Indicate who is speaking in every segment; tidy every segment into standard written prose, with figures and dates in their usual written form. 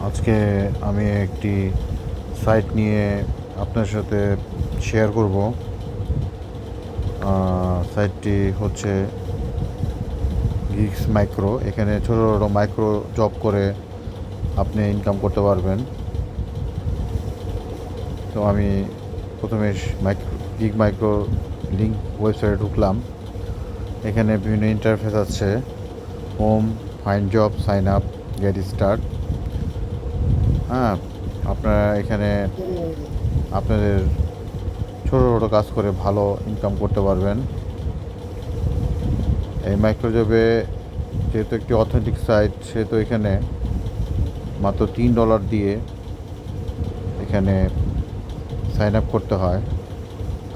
Speaker 1: আজকে আমি একটি সাইট নিয়ে আপনার সাথে শেয়ার করব। সাইটটি হচ্ছে গিগস মাইক্রো। এখানে ছোটো ছোটো মাইক্রো জব করে আপনি ইনকাম করতে পারবেন। তো আমি প্রথমে গিগ মাইক্রো লিঙ্ক ওয়েবসাইটে ঢুকলাম। এখানে বিভিন্ন ইন্টারফেস আছে: home, find job, sign up, get start. হ্যাঁ, আপনারা এখানে আপনাদের ছোটো ছোটো কাজ করে ভালো ইনকাম করতে পারবেন। এই মাইক্রোজবে যেহেতু একটি অথেন্টিক সাইট, সেহেতু এখানে মাত্র $3 দিয়ে এখানে সাইন আপ করতে হয়।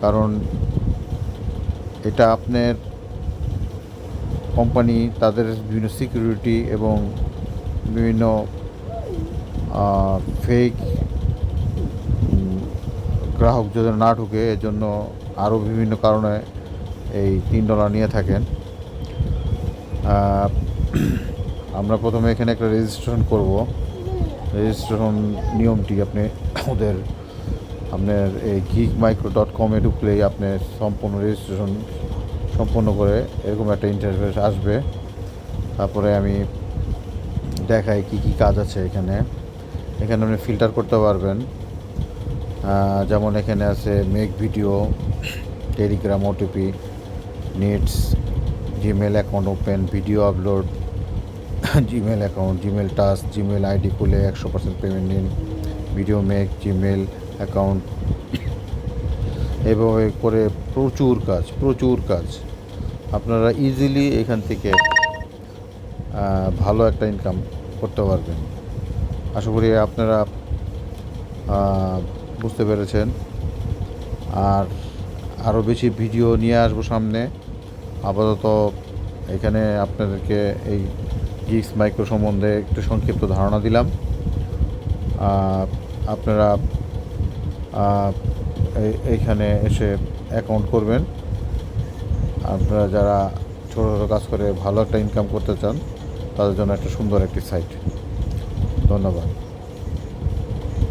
Speaker 1: কারণ এটা আপনার কোম্পানি তাদের বিভিন্ন সিকিউরিটি এবং বিভিন্ন ফেক গ্রাহক যদি না ঢুকে, এর জন্য আরও বিভিন্ন কারণে এই $3 নিয়ে থাকেন। আমরা প্রথমে এখানে একটা রেজিস্ট্রেশন করব। রেজিস্ট্রেশন নিয়মটি আপনার এই gigmicro.com-এ ঢুকলেই আপনি সম্পূর্ণ রেজিস্ট্রেশন সম্পন্ন করে এরকম একটা ইন্টারফেস আসবে। তারপরে আমি দেখাই কি কি কাজ আছে এখানে আপনি ফিল্টার করতে পারবেন। যেমন এখানে আছে make video, Telegram OTP, নেটস, Gmail account open, video upload, Gmail account, Gmail task, Gmail ID খুলে 100% পেমেন্ট নিন, ভিডিও মেক, জিমেল অ্যাকাউন্ট, এভাবে করে প্রচুর কাজ আপনারা ইজিলি এখান থেকে ভালো একটা ইনকাম করতে পারবেন। আশা করি আপনারা বুঝতে পেরেছেন। আর আরও বেশি ভিডিও নিয়ে আসবো সামনে। আপাতত এখানে আপনাদেরকে এই গিগস মাইক্রো সম্বন্ধে একটু সংক্ষিপ্ত ধারণা দিলাম। আপনারা এইখানে এসে অ্যাকাউন্ট করবেন। আপনারা যারা ছোটো ছোটো কাজ করে ভালো একটা ইনকাম করতে চান, তাদের জন্য একটা সুন্দর একটি সাইট। ধন্যবাদ।